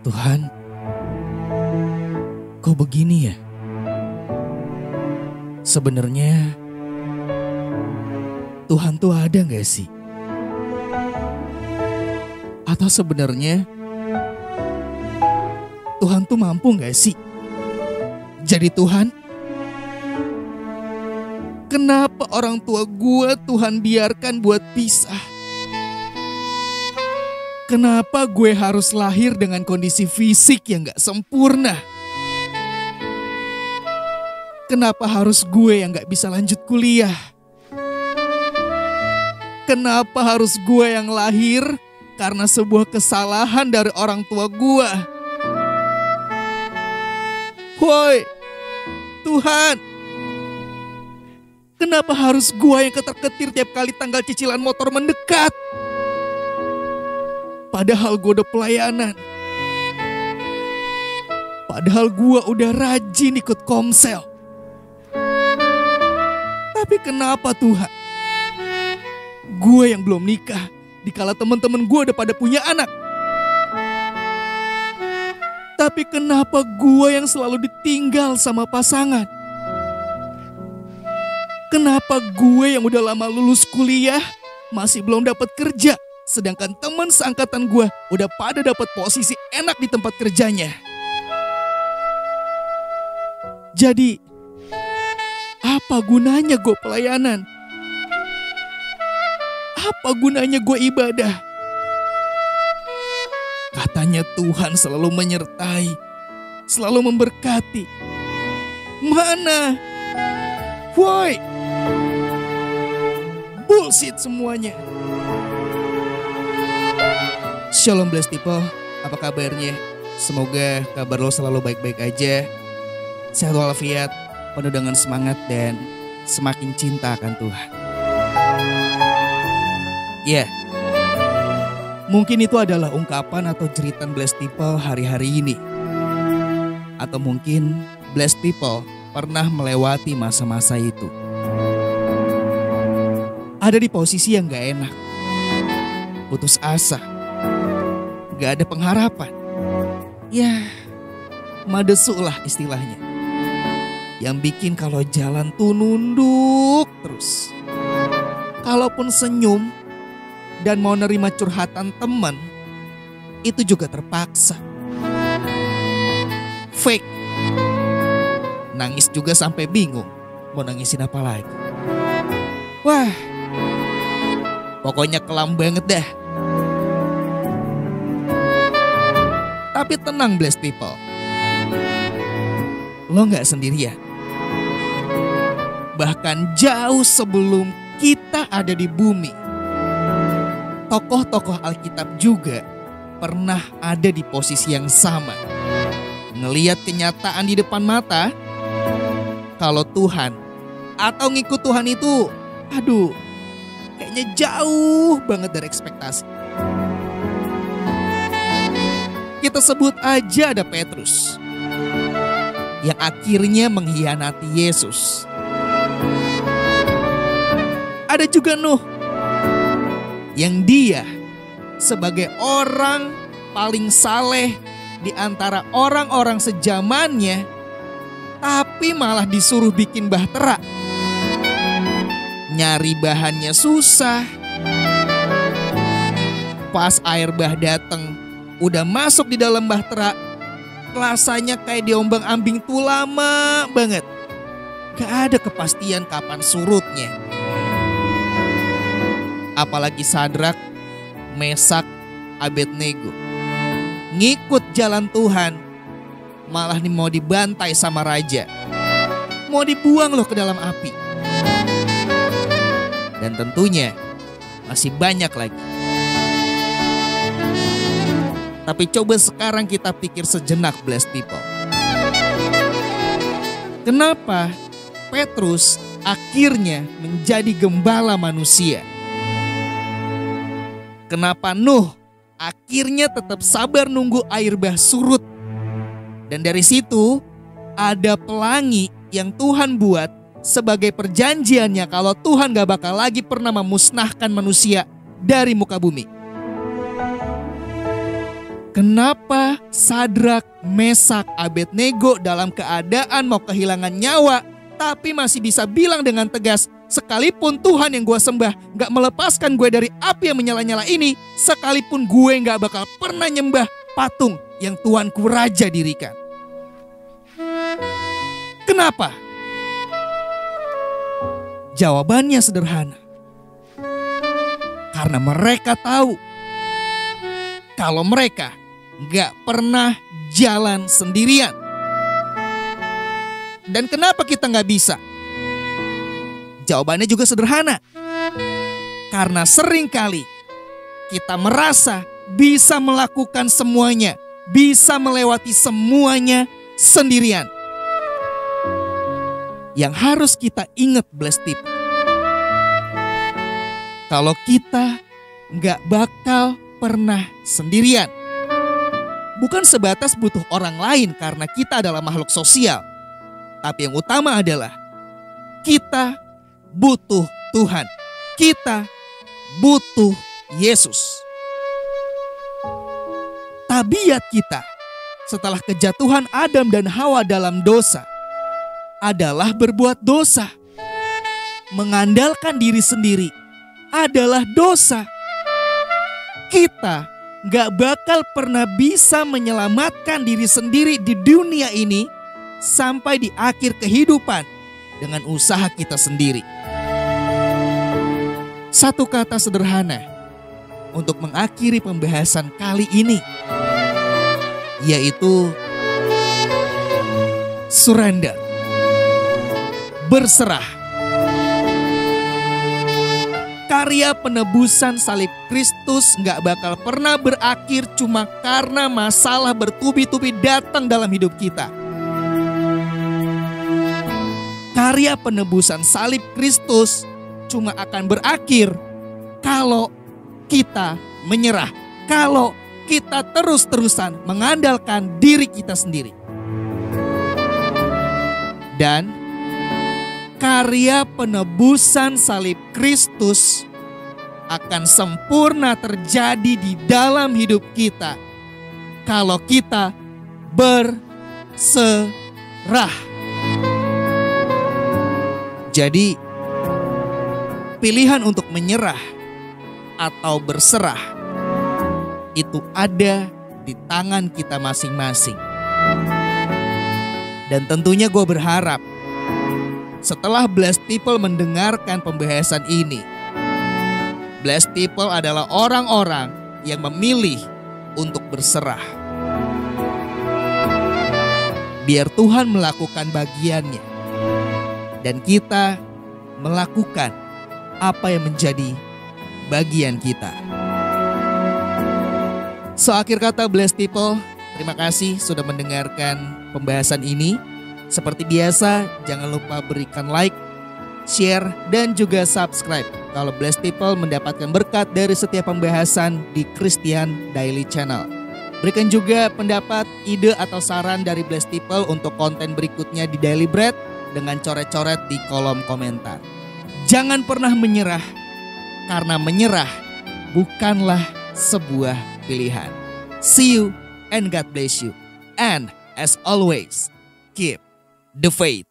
Tuhan, kok begini ya? Sebenarnya Tuhan tuh ada gak sih? Atau sebenarnya Tuhan tuh mampu gak sih jadi Tuhan? Kenapa orang tua gua Tuhan biarkan buat pisah? Kenapa gue harus lahir dengan kondisi fisik yang gak sempurna? Kenapa harus gue yang gak bisa lanjut kuliah? Kenapa harus gue yang lahir karena sebuah kesalahan dari orang tua gue? Woi, Tuhan, kenapa harus gue yang ketar-ketir tiap kali tanggal cicilan motor mendekat? Padahal gue udah pelayanan. Padahal gue udah rajin ikut komsel. Tapi kenapa Tuhan? Gue yang belum nikah, dikala teman-teman gue udah pada punya anak. Tapi kenapa gue yang selalu ditinggal sama pasangan? Kenapa gue yang udah lama lulus kuliah masih belum dapat kerja? Sedangkan teman seangkatan gue udah pada dapat posisi enak di tempat kerjanya. Jadi, apa gunanya gue pelayanan? Apa gunanya gue ibadah? Katanya Tuhan selalu menyertai, selalu memberkati. Mana? Woi, bullshit semuanya. Shalom Blessed People, apa kabarnya? Semoga kabar lo selalu baik-baik aja. Sehat walafiat, penuh dengan semangat dan semakin cinta akan Tuhan. Ya, mungkin itu adalah ungkapan atau jeritan Blessed People hari-hari ini. Atau mungkin Blessed People pernah melewati masa-masa itu. Ada di posisi yang gak enak, putus asa, gak ada pengharapan. Ya, madesuk lah istilahnya. Yang bikin kalau jalan tuh nunduk terus. Kalaupun senyum dan mau nerima curhatan teman, itu juga terpaksa. Fake. Nangis juga sampai bingung mau nangisin apa lagi. Wah, pokoknya kelam banget dah. Tapi tenang Blessed People, lo gak sendirian. Bahkan jauh sebelum kita ada di bumi, tokoh-tokoh Alkitab juga pernah ada di posisi yang sama. Ngelihat kenyataan di depan mata, kalau Tuhan atau ngikut Tuhan itu, aduh, kayaknya jauh banget dari ekspektasi. Kita sebut aja ada Petrus yang akhirnya mengkhianati Yesus. Ada juga Nuh yang dia sebagai orang paling saleh di antara orang-orang sezamannya, tapi malah disuruh bikin bahtera. Nyari bahannya susah. Pas air bah dateng, udah masuk di dalam bahtera, rasanya kayak diombang-ambing tuh lama banget. Gak ada kepastian kapan surutnya. Apalagi Sadrak, Mesak, Abednego ngikut jalan Tuhan, malah nih mau dibantai sama raja. Mau dibuang loh ke dalam api. Dan tentunya masih banyak lagi. Tapi coba sekarang kita pikir sejenak Blessed People. Kenapa Petrus akhirnya menjadi gembala manusia? Kenapa Nuh akhirnya tetap sabar nunggu air bah surut? Dan dari situ ada pelangi yang Tuhan buat sebagai perjanjiannya kalau Tuhan gak bakal lagi pernah memusnahkan manusia dari muka bumi. Kenapa Sadrak, Mesak, Abednego dalam keadaan mau kehilangan nyawa, tapi masih bisa bilang dengan tegas, sekalipun Tuhan yang gue sembah gak melepaskan gue dari api yang menyala-nyala ini, sekalipun gue gak bakal pernah nyembah patung yang Tuanku Raja dirikan. Kenapa? Jawabannya sederhana. Karena mereka tahu kalau mereka gak pernah jalan sendirian. Dan kenapa kita gak bisa? Jawabannya juga sederhana. Karena seringkali kita merasa bisa melakukan semuanya, bisa melewati semuanya sendirian. Yang harus kita ingat, blessed people, kalau kita gak bakal pernah sendirian. Bukan sebatas butuh orang lain karena kita adalah makhluk sosial. Tapi yang utama adalah kita butuh Tuhan. Kita butuh Yesus. Tabiat kita setelah kejatuhan Adam dan Hawa dalam dosa adalah berbuat dosa. Mengandalkan diri sendiri adalah dosa. Kita gak bakal pernah bisa menyelamatkan diri sendiri di dunia ini sampai di akhir kehidupan dengan usaha kita sendiri. Satu kata sederhana untuk mengakhiri pembahasan kali ini, yaitu surrender, berserah. Karya penebusan salib Kristus gak bakal pernah berakhir cuma karena masalah bertubi-tubi datang dalam hidup kita. Karya penebusan salib Kristus cuma akan berakhir kalau kita menyerah, kalau kita terus-terusan mengandalkan diri kita sendiri. Dan karya penebusan salib Kristus akan sempurna terjadi di dalam hidup kita kalau kita berserah. Jadi, pilihan untuk menyerah atau berserah itu ada di tangan kita masing-masing. Dan tentunya gue berharap setelah blessed people mendengarkan pembahasan ini, blessed people adalah orang-orang yang memilih untuk berserah. Biar Tuhan melakukan bagiannya dan kita melakukan apa yang menjadi bagian kita. So, akhir kata blessed people, terima kasih sudah mendengarkan pembahasan ini. Seperti biasa, jangan lupa berikan like, share, dan juga subscribe kalau blessed people mendapatkan berkat dari setiap pembahasan di Christian Daily Channel. Berikan juga pendapat, ide, atau saran dari blessed people untuk konten berikutnya di Daily Bread dengan coret-coret di kolom komentar. Jangan pernah menyerah, karena menyerah bukanlah sebuah pilihan. See you and God bless you. And as always, keep the faith.